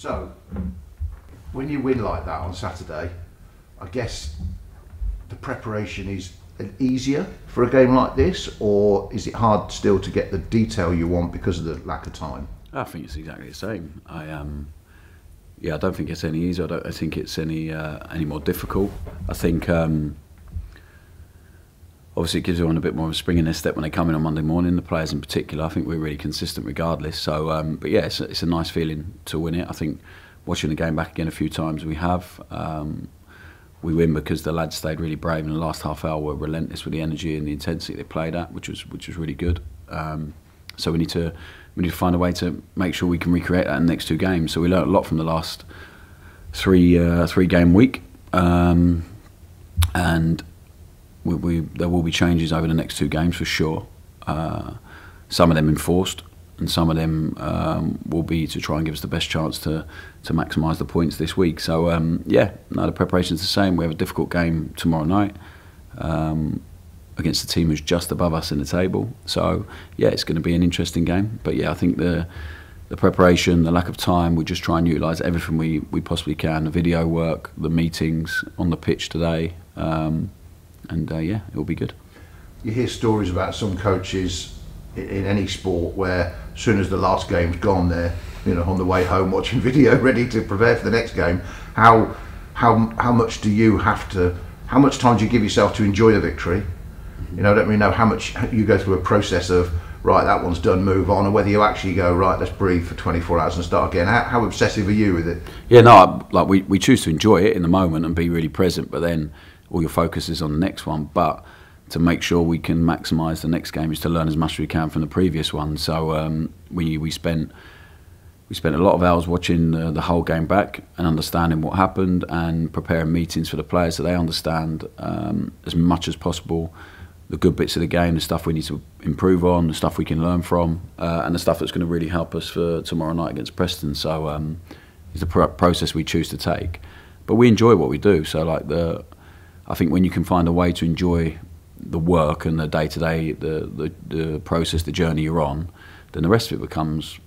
So, when you win like that on Saturday, I guess the preparation is easier for a game like this, or is it hard still to get the detail you want because of the lack of time? I think it's exactly the same. Yeah, I don't think it's any easier. I don't think it's any more difficult. I think obviously it gives everyone a bit more of a spring in their step when they come in on Monday morning. The players in particular, I think we're really consistent regardless. So, but yeah, it's a nice feeling to win it. I think watching the game back again a few times, we have. We win because the lads stayed really brave in the last half hour, were relentless with the energy and the intensity they played at, which was really good. So we need to find a way to make sure we can recreate that in the next two games. So we learned a lot from the last three game week, and there will be changes over the next two games for sure. Some of them enforced, and some of them will be to try and give us the best chance to maximise the points this week. So yeah, no, the preparation's the same. We have a difficult game tomorrow night against a team who's just above us in the table. So yeah, it's going to be an interesting game. But yeah, I think the preparation, the lack of time, we just try and utilise everything we possibly can. The video work, the meetings on the pitch today, and yeah, it'll be good. You hear stories about some coaches in any sport where as soon as the last game's gone, they're on the way home watching video, ready to prepare for the next game. How much do you have to? How much time do you give yourself to enjoy the victory? I don't really know how much you go through a process of, right, that one's done, move on, or whether you actually go, right, let's breathe for 24 hours and start again. How obsessive are you with it? Yeah, no, like we choose to enjoy it in the moment and be really present, but then all your focus is on the next one. But to make sure we can maximise the next game is to learn as much as we can from the previous one. So we spent a lot of hours watching the whole game back and understanding what happened and preparing meetings for the players so they understand as much as possible the good bits of the game, the stuff we need to improve on, the stuff we can learn from, and the stuff that's going to really help us for tomorrow night against Preston. So it's a process we choose to take, but we enjoy what we do. So I think when you can find a way to enjoy the work and the day-to-day, the process, the journey you're on, then the rest of it becomes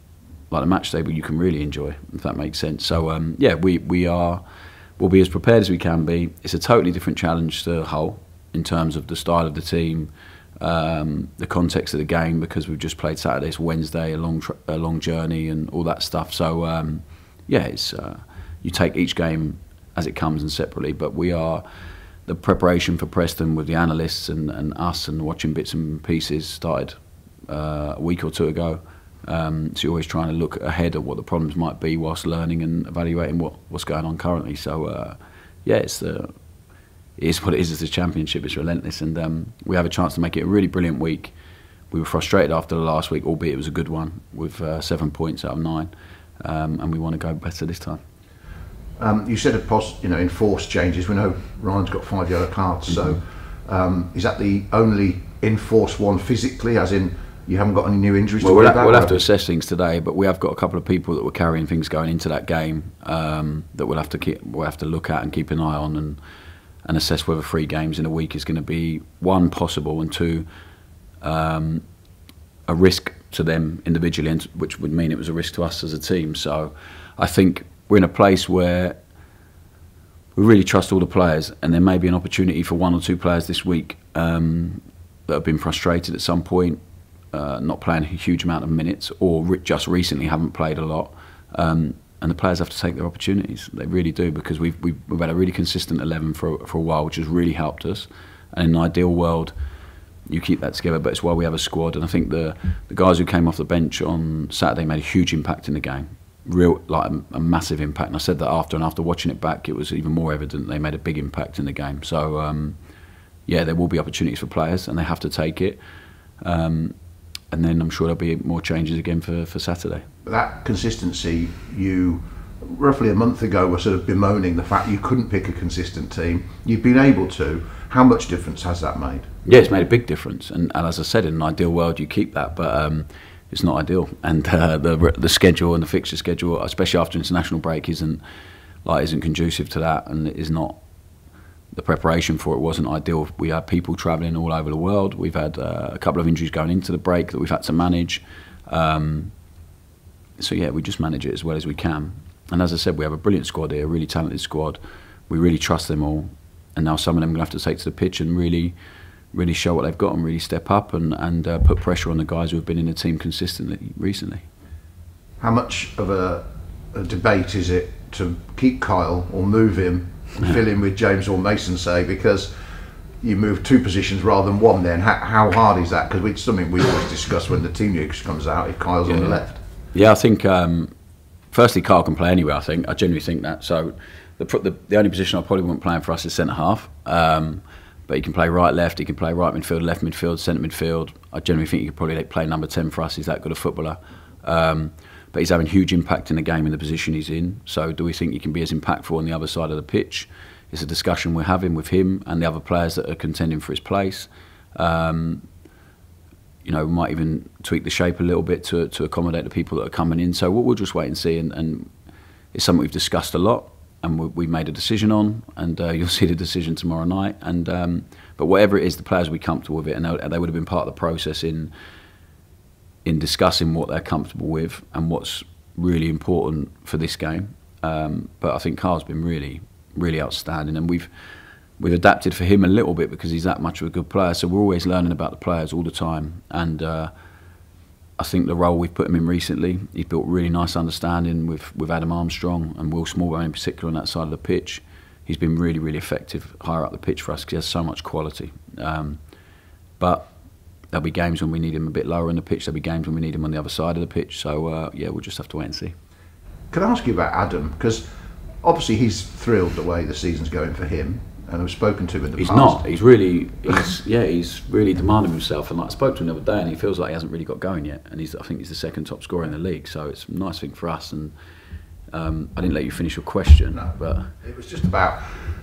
like the match day, but you can really enjoy, if that makes sense. So yeah, we'll be as prepared as we can be. It's a totally different challenge to Hull in terms of the style of the team, the context of the game, because we've just played Saturday, it's Wednesday, a long journey and all that stuff. So yeah, it's you take each game as it comes and separately, but the preparation for Preston with the analysts and us and watching bits and pieces started a week or two ago. So you're always trying to look ahead at what the problems might be whilst learning and evaluating what's going on currently. So yeah, it is what it is as a championship. It's relentless, and we have a chance to make it a really brilliant week. We were frustrated after the last week, albeit it was a good one, with 7 points out of 9, and we want to go better this time. You said enforced changes. We know Ryan's got 5 yellow cards, so is that the only enforced one physically, as in you haven't got any new injuries to worry about? We'll have to assess things today, but we have got a couple of people that were carrying things going into that game that we'll have to look at and keep an eye on and assess whether 3 games in a week is going to be, 1, possible, and 2, a risk to them individually, and which would mean it was a risk to us as a team. So I think we're in a place where we really trust all the players, and there may be an opportunity for 1 or 2 players this week that have been frustrated at some point, not playing a huge amount of minutes, or just recently haven't played a lot. And the players have to take their opportunities. They really do, because we've had a really consistent 11 for a while, which has really helped us. And in an ideal world, you keep that together, but it's why we have a squad. And I think the guys who came off the bench on Saturday made a huge impact in the game, a massive impact. And I said that after watching it back, it was even more evident they made a big impact in the game. So yeah, there will be opportunities for players, and they have to take it. And then I'm sure there'll be more changes again for Saturday. That consistency, you roughly a month ago were sort of bemoaning the fact you couldn't pick a consistent team. You've been able to. How much difference has that made? Yeah, it's made a big difference. And as I said, in an ideal world, you keep that, but it's not ideal. And the schedule and the fixture schedule, especially after international break, isn't conducive to that, and it is not. The preparation for it wasn't ideal. We had people travelling all over the world. We've had a couple of injuries going into the break that we've had to manage. So yeah, we just manage it as well as we can. And as I said, we have a brilliant squad here, a really talented squad. We really trust them all. And now some of them are going to have to take to the pitch and really show what they've got and really step up and put pressure on the guys who have been in the team consistently recently. How much of a debate is it to keep Kyle or move him and fill in with James or Mason, say, because you move 2 positions rather than 1 then? How hard is that? Because it's something we always discuss when the team news comes out, if Kyle's on the left. Yeah, I think firstly Kyle can play anywhere. I genuinely think that. So the only position I probably wouldn't play him for us is centre half. But he can play right, left, he can play right midfield, left midfield, centre midfield. I generally think he could probably play number 10 for us. He's that good a footballer. But he's having huge impact in the game in the position he's in. So do we think he can be as impactful on the other side of the pitch? It's a discussion we're having with him and the other players that are contending for his place. You know, we might even tweak the shape a little bit to accommodate the people that are coming in. So we'll just wait and see. And it's something we've discussed a lot and we made a decision on. And you'll see the decision tomorrow night. And but whatever it is, the players will be comfortable with it, and they would have been part of the process in discussing what they're comfortable with and what's really important for this game. But I think Carl's been really outstanding, and we've adapted for him a little bit because he's that much of a good player. So we're always learning about the players all the time, and I think the role we've put him in recently, he's built really nice understanding with Adam Armstrong and Will Smallbone in particular on that side of the pitch. He's been really effective higher up the pitch for us because he has so much quality. But there'll be games when we need him a bit lower in the pitch. There'll be games when we need him on the other side of the pitch. So yeah, we'll just have to wait and see. Can I ask you about Adam? Because obviously he's thrilled the way the season's going for him, and I've spoken to him in the past. He's not. He's really demanding himself. And like, I spoke to him the other day, and he feels like he hasn't really got going yet. And I think he's the 2nd top scorer in the league. So it's a nice thing for us. And I didn't let you finish your question. No, but it was just about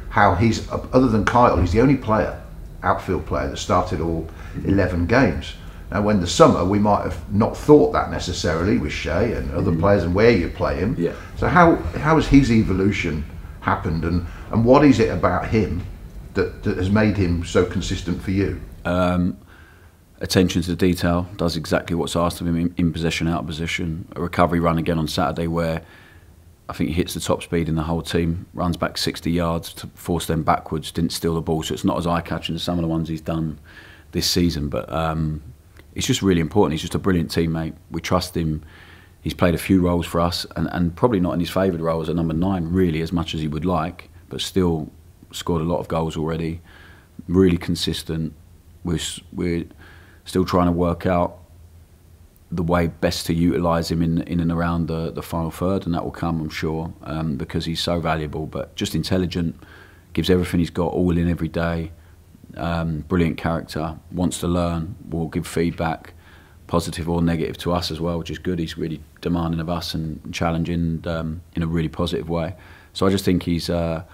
how he's, other than Kyle, he's the only player, outfield player, that started all 11 games. Now, when the summer, we might have not thought that necessarily with Shea and other players and where you play him. Yeah. So how has his evolution happened, and what is it about him that has made him so consistent for you? Attention to detail, does exactly what's asked of him in possession, out of position. A recovery run again on Saturday where I think he hits the top speed in the whole team, runs back 60 yards to force them backwards, didn't steal the ball, so it's not as eye-catching as some of the ones he's done this season. But it's just really important. He's just a brilliant teammate. We trust him. He's played a few roles for us, and probably not in his favoured role as a number 9 really as much as he would like, but still scored a lot of goals already. Really consistent. We're still trying to work out the way best to utilise him in and around the final third, and that will come, I'm sure, because he's so valuable. But just intelligent, gives everything he's got all in every day. Brilliant character, wants to learn, will give feedback, positive or negative to us as well, which is good. He's really demanding of us and challenging in a really positive way. So I just think he's a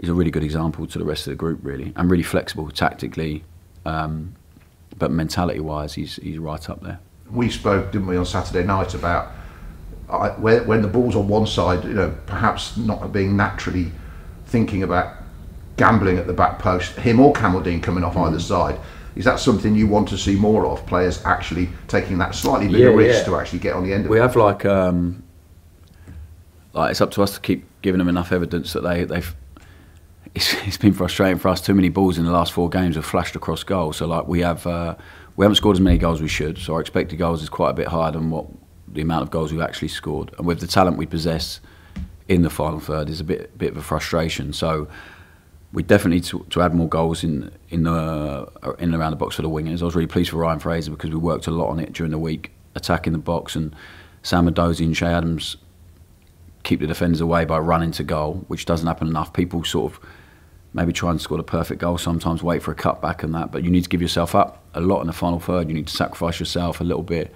really good example to the rest of the group, really, and really flexible tactically, but mentality-wise, he's right up there. We spoke, didn't we, on Saturday night about when the ball's on one side, you know, perhaps not being naturally thinking about gambling at the back post, him or Camaldine coming off either side. Is that something you want to see more of, players actually taking that slightly bigger risk to actually get on the end of it? We have like it's up to us to keep giving them enough evidence that they've. It's been frustrating for us. Too many balls in the last 4 games have flashed across goal. So like we haven't scored as many goals as we should. So our expected goals is quite a bit higher than what the amount of goals we've actually scored. And with the talent we possess in the final third, is a bit of a frustration. So we definitely need to add more goals in and around the box for the wingers. I was really pleased for Ryan Fraser because we worked a lot on it during the week, attacking the box, and Sam Mendoza and Shea Adams keep the defenders away by running to goal, which doesn't happen enough. People sort of maybe try and score the perfect goal, sometimes wait for a cutback and that, but you need to give yourself up a lot in the final third. You need to sacrifice yourself a little bit,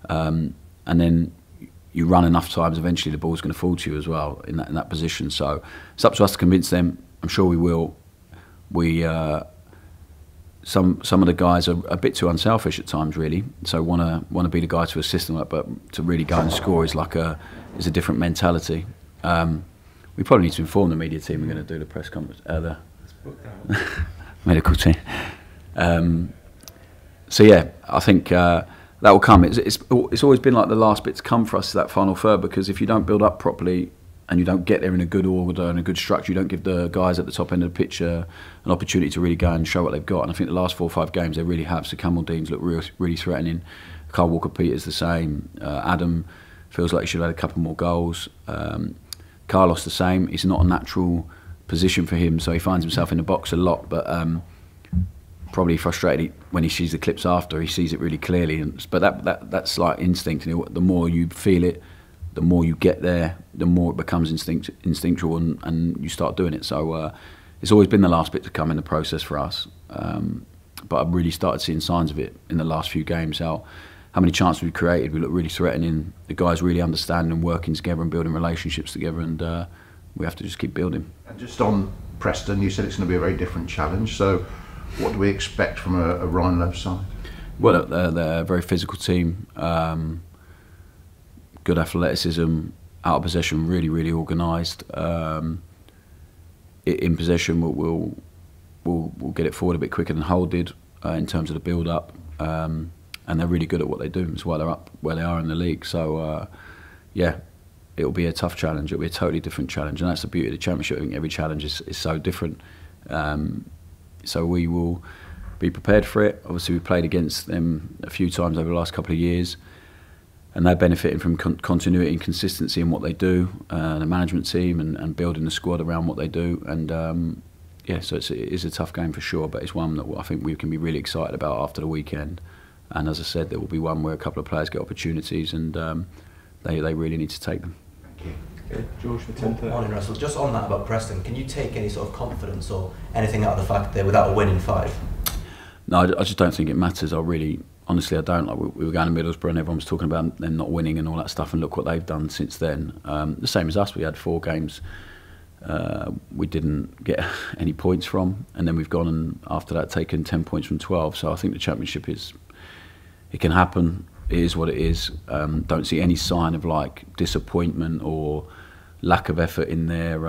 and then you run enough times, eventually the ball's going to fall to you as well in that position. So it's up to us to convince them. I'm sure we will. Some of the guys are a bit too unselfish at times, really. So want to be the guy to assist them, but to really go and score is a different mentality. We probably need to inform the media team we're going to do the press conference, the medical team. So yeah, I think that will come. It's always been like the last bit to come for us, that final third, because if you don't build up properly and you don't get there in a good order and a good structure, you don't give the guys at the top end of the pitch an opportunity to really go and show what they've got. And I think the last 4 or 5 games they really have. So Campbell Dean's looked really threatening. Carl Walker-Peters the same. Adam feels like he should have had a couple more goals. Carlos the same. It's not a natural position for him, so he finds himself in the box a lot. But probably frustrated when he sees the clips after. He sees it really clearly. But that's like instinct. You know, the more you feel it, the more you get there, the more it becomes instinctual, and you start doing it. So it's always been the last bit to come in the process for us. But I've really started seeing signs of it in the last few games. How many chances we've created, we look really threatening. The guys really understand and working together and building relationships together, and we have to just keep building. And just on Preston, you said it's going to be a very different challenge. So what do we expect from a Ryan Lowe side? Well, they're a very physical team. Good athleticism, out of possession, really organised. In possession, we'll get it forward a bit quicker than Hull did in terms of the build-up, and they're really good at what they do. That's why they're up where they are in the league. So, yeah, it'll be a tough challenge. It'll be a totally different challenge, and that's the beauty of the Championship. I think every challenge is so different. So we will be prepared for it. Obviously, we've played against them a few times over the last couple of years, and they're benefiting from continuity and consistency in what they do, the management team and building the squad around what they do. And yeah, so it is a tough game for sure, but it's one that I think we can be really excited about after the weekend. And as I said, there will be one where a couple of players get opportunities, and they really need to take them. Thank you. Okay, George for 10:30. Morning, Russell. Just on that about Preston, can you take any sort of confidence or anything out of the fact that they're without a win in 5? No, I just don't think it matters. Honestly, I don't. Like, we were going to Middlesbrough and everyone was talking about them not winning and all that stuff, and look what they've done since then. The same as us. We had 4 games we didn't get any points from, and then we've gone and after that taken 10 points from 12. So I think the Championship it can happen. It is what it is. Don't see any sign of like disappointment or lack of effort in their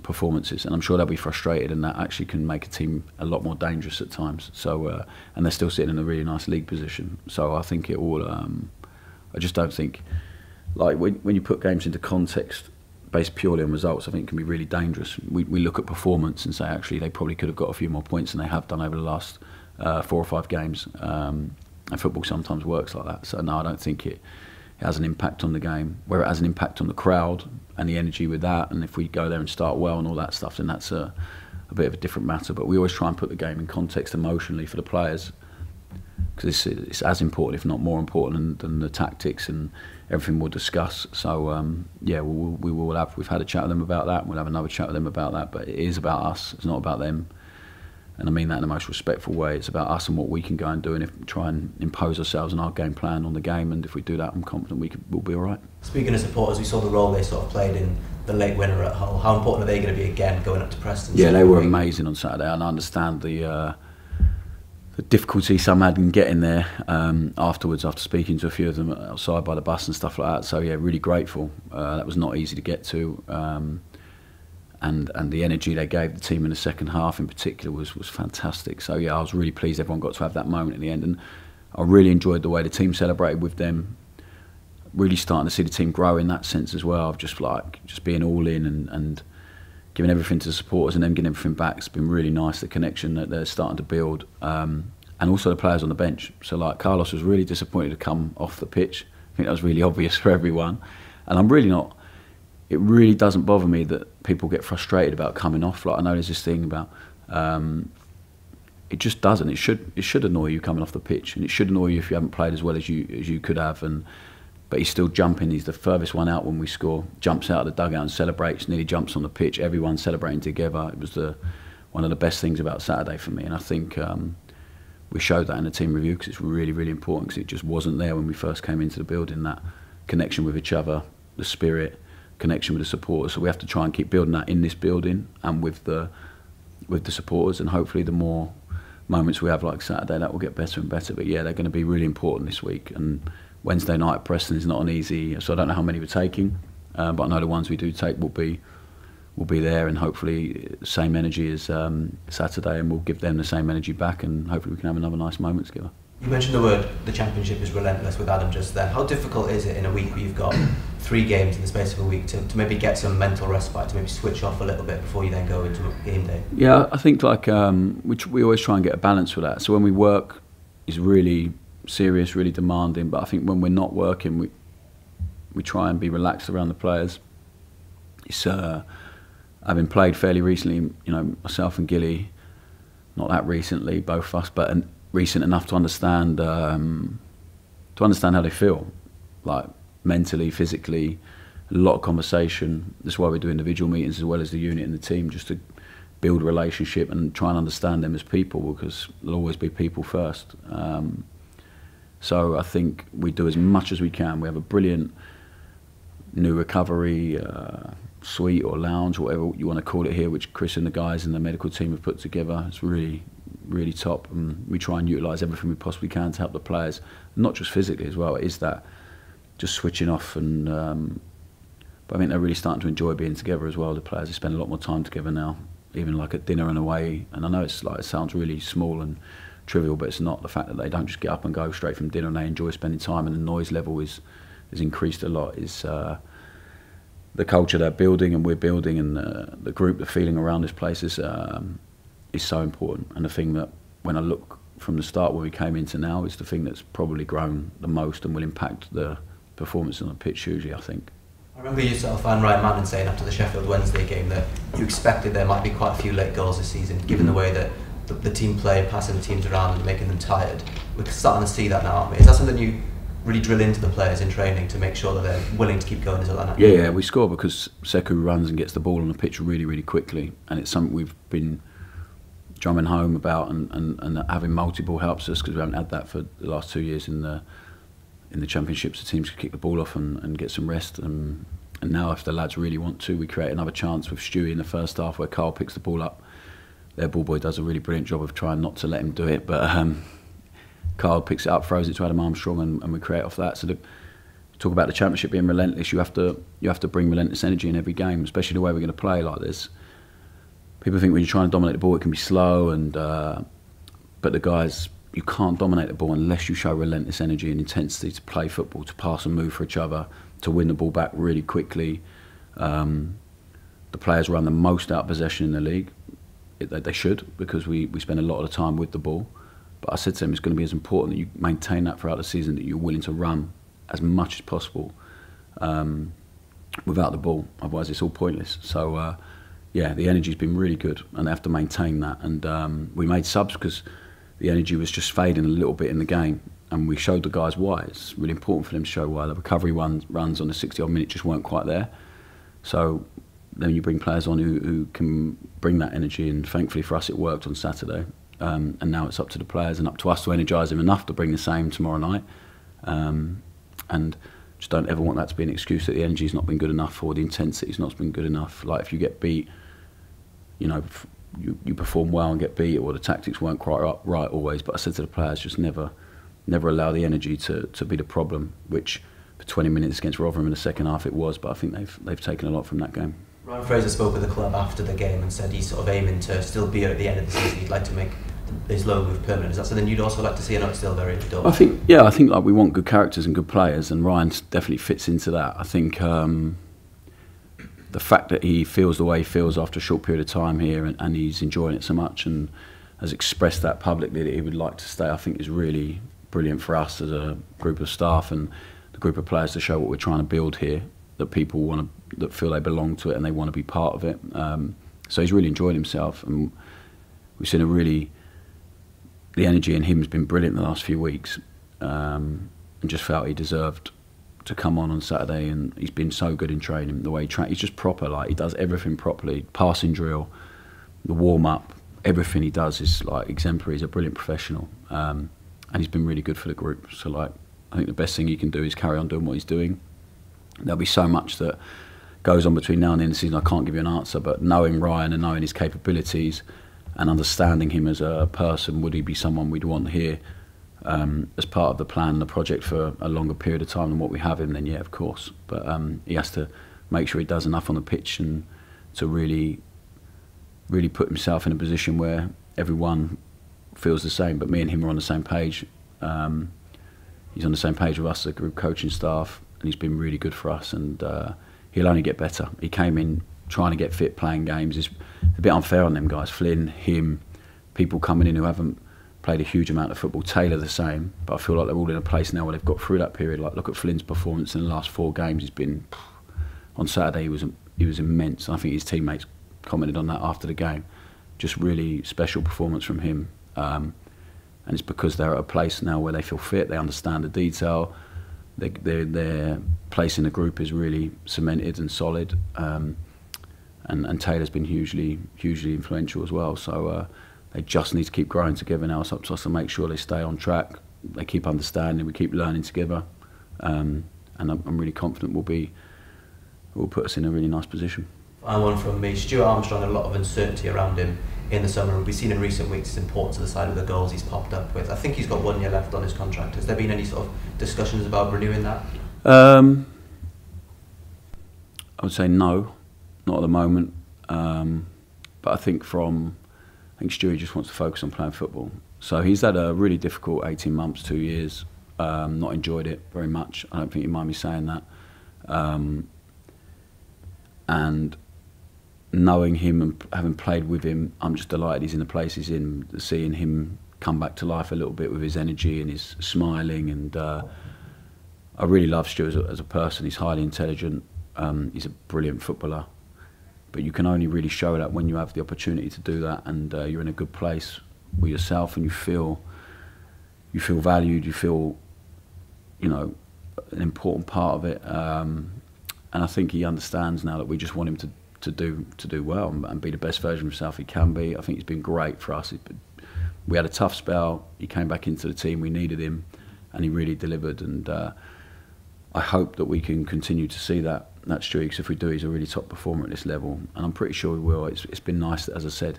performances, and I'm sure they'll be frustrated, and that actually can make a team a lot more dangerous at times. So, and they're still sitting in a really nice league position. So I think it will. I just don't think, like when you put games into context based purely on results, I think it can be really dangerous. We look at performance and say actually they probably could have got a few more points than they have done over the last 4 or 5 games. And football sometimes works like that. So no, I don't think it has an impact on the game. Where it has an impact on the crowd and the energy with that, and if we go there and start well and all that stuff, then that's a bit of a different matter. But we always try and put the game in context emotionally for the players, because it's as important, if not more important, than the tactics and everything we'll discuss. So yeah, we've had a chat with them about that. We'll have another chat with them about that. But it is about us. It's not about them. And I mean that in the most respectful way. It's about us and what we can go and do, and try and impose ourselves and our game plan on the game. And if we do that, I'm confident we'll be all right. Speaking of supporters, we saw the role they sort of played in the late winner at Hull. How important are they going to be again going up to Preston? Yeah, they were amazing on Saturday, and I understand the difficulty some had in getting there afterwards, after speaking to a few of them outside by the bus and stuff like that. So yeah, really grateful. That was not easy to get to. And the energy they gave the team in the second half in particular was fantastic. So yeah, I was really pleased everyone got to have that moment in the end, and I really enjoyed the way the team celebrated with them. Really starting to see the team grow in that sense as well, of just being all in and giving everything to the supporters and them getting everything back. It's been really nice, the connection that they're starting to build, and also the players on the bench. So like Carlos was really disappointed to come off the pitch. I think that was really obvious for everyone, and I'm really not. It really doesn't bother me that people get frustrated about coming off. Like I know there's this thing about, it just doesn't. It should annoy you coming off the pitch, and it should annoy you if you haven't played as well as you could have. But he's still jumping. He's the furthest one out when we score. Jumps out of the dugout and celebrates. Nearly jumps on the pitch. Everyone's celebrating together. It was one of the best things about Saturday for me, and I think we showed that in the team review, because it's really, really important, because it just wasn't there when we first came into the building. That connection with each other, the spirit, connection with the supporters. So we have to try and keep building that in this building and with the supporters, and hopefully the more moments we have like Saturday, that will get better and better. But yeah, they're going to be really important this week, and Wednesday night at Preston is not an easy, so I don't know how many we're taking, but I know the ones we do take will be there, and hopefully the same energy as Saturday, and we'll give them the same energy back, and hopefully we can have another nice moment together. You mentioned the Championship is relentless with Adam just then. How difficult is it in a week where you've got 3 games in the space of a week to maybe get some mental respite, to maybe switch off a little bit before you then go into game day? Yeah, I think like we always try and get a balance with that. So when we work, it's really serious, really demanding. But I think when we're not working, we try and be relaxed around the players. It's having played fairly recently, myself and Gilly, not that recently, both of us, but recent enough to understand how they feel, like mentally, physically. A lot of conversation. That's why we do individual meetings as well as the unit and the team, just to build a relationship and try and understand them as people, because there'll always be people first. So I think we do as much as we can. We have a brilliant new recovery suite or lounge, whatever you want to call it here, which Chris and the guys and the medical team have put together. It's really, really top, and we try and utilise everything we possibly can to help the players, not just physically as well. It is that just switching off, and but I think they're really starting to enjoy being together as well. The players, they spend a lot more time together now, even like at dinner and away. And I know it sounds really small and trivial, but it's not. The fact that they don't just get up and go straight from dinner, and they enjoy spending time, and the noise level is increased a lot. Is the culture they're building and we're building, and the group, the feeling around this place is so important. And the thing that, when I look from the start where we came into now, is the thing that's probably grown the most and will impact the performance on the pitch hugely, I think. I remember yourself and Ryan Manning saying after the Sheffield Wednesday game that you expected there might be quite a few late goals this season, given the way that the team play, passing the teams around and making them tired. We're starting to see that now, aren't we? Is that something you really drill into the players in training to make sure that they're willing to keep going? Is that Yeah, we score because Sekou runs and gets the ball on the pitch really, really quickly, and it's something we've been drumming home about, and having multiple helps us, because we haven't had that for the last 2 years in the Championships. The teams can kick the ball off and get some rest, and now if the lads really want to, we create another chance with Stewie in the first half where Carl picks the ball up. Their ball boy does a really brilliant job of trying not to let him do it, but Carl picks it up, throws it to Adam Armstrong, and we create off that. So talk about the Championship being relentless. You have to bring relentless energy in every game, especially the way we're going to play like this. People think when you're trying to dominate the ball, it can be slow, but the guys, you can't dominate the ball unless you show relentless energy and intensity to play football, to pass and move for each other, to win the ball back really quickly. The players run the most out of possession in the league. They should, because we spend a lot of the time with the ball. But I said to them, it's going to be as important that you maintain that throughout the season, that you're willing to run as much as possible without the ball. Otherwise, it's all pointless. So, yeah, the energy's been really good, and they have to maintain that. And we made subs because the energy was just fading a little bit in the game, and we showed the guys why. It's really important for them to show why. The recovery runs on the 60-odd minute just weren't quite there. So then you bring players on who can bring that energy, and thankfully for us it worked on Saturday. And now it's up to the players and up to us to energise them enough to bring the same tomorrow night. And just don't ever want that to be an excuse that the energy's not been good enough or the intensity's not been good enough. Like, if you get beat, you perform well and get beat, or the tactics weren't quite right always. But I said to the players, just never allow the energy to be the problem, which for 20 minutes against Rotherham in the second half it was, but I think they've taken a lot from that game. Ryan Fraser spoke with the club after the game and said he's sort of aiming to still be at the end of the season. He'd like to make his loan move permanent. Is that something you'd also like to see? I know it's still very dull. I think like we want good characters and good players, and Ryan definitely fits into that. I think the fact that he feels the way he feels after a short period of time here, and he's enjoying it so much and has expressed that publicly that he would like to stay, I think is really brilliant for us as a group of staff and the group of players, to show what we're trying to build here, that people that feel they belong to it and they want to be part of it. So he's really enjoyed himself, and we've seen the energy in him has been brilliant the last few weeks, and just felt he deserved to come on Saturday. And he's been so good in training, the way he's just proper, like he does everything properly. Passing drill, the warm up, everything he does is like exemplary. He's a brilliant professional, and he's been really good for the group. So like, I think the best thing he can do is carry on doing what he's doing. There'll be so much that goes on between now and the end of the season, I can't give you an answer, but knowing Ryan and knowing his capabilities and understanding him as a person, would he be someone we'd want here as part of the plan and the project for a longer period of time than what we have him, then yeah, of course. But he has to make sure he does enough on the pitch and to really put himself in a position where everyone feels the same, but me and him are on the same page, He's on the same page with us, the group coaching staff, and he's been really good for us, and he'll only get better. He came in trying to get fit, playing games. It's a bit unfair on them guys, Flynn, him, people coming in who haven't played a huge amount of football. Taylor the same, but I feel like they're all in a place now where they've got through that period. Like, look at Flynn's performance in the last 4 games. He's been, on Saturday he was immense. I think his teammates commented on that after the game. Just really special performance from him. And it's because they're at a place now where they feel fit, they understand the detail, their place in the group is really cemented and solid. And Taylor's been hugely influential as well. So they just need to keep growing together now. It's up to us to make sure they stay on track, they keep understanding, we keep learning together. And I'm really confident will put us in a really nice position. And one from me, Stuart Armstrong, a lot of uncertainty around him in the summer. We've seen in recent weeks his importance to the side of the goals he's popped up with. I think he's got 1 year left on his contract. Has there been any sort of discussions about renewing that? I would say no, not at the moment. But I think Stuart just wants to focus on playing football. So he's had a really difficult 18 months, 2 years. Not enjoyed it very much. I don't think you mind me saying that. And knowing him and having played with him, I'm just delighted he's in the place he's in. Seeing him come back to life a little bit with his energy and his smiling, and I really love Stuart as a person. He's highly intelligent. He's a brilliant footballer, but you can only really show that when you have the opportunity to do that, and you're in a good place with yourself, and you feel valued. You feel, an important part of it. And I think he understands now that we just want him to do well and be the best version of himself he can be. I think he's been great for us. We had a tough spell. He came back into the team. We needed him, and he really delivered. And I hope that we can continue to see that streak. Because if we do, he's a really top performer at this level, and I'm pretty sure we will. It's been nice, as I said,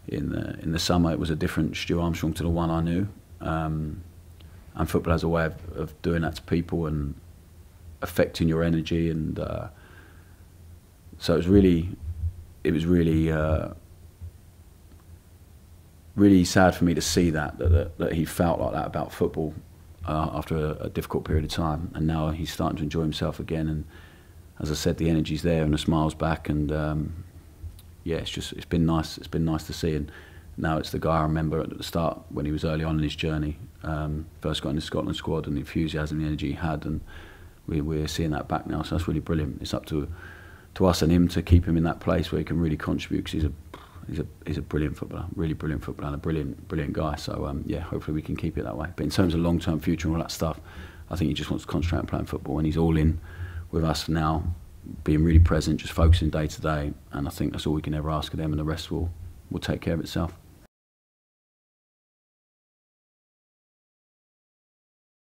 in the summer it was a different Stuart Armstrong to the one I knew. And football has a way of doing that to people and affecting your energy, and so it was really sad for me to see that he felt like that about football after a difficult period of time, and now he's starting to enjoy himself again. And as I said, the energy's there and the smile's back, and it's been nice. It's been nice to see. And now it's the guy I remember at the start when he was early on in his journey, first got in the Scotland squad, and the enthusiasm, the energy he had, and we're seeing that back now. So that's really brilliant. It's up to us and him to keep him in that place where he can really contribute, because he's a brilliant footballer, really brilliant footballer, and a brilliant guy. So hopefully we can keep it that way. But in terms of long-term future and all that stuff, I think he just wants to concentrate on playing football, and he's all in with us now, being really present, just focusing day to day. And I think that's all we can ever ask of them, and the rest will take care of itself.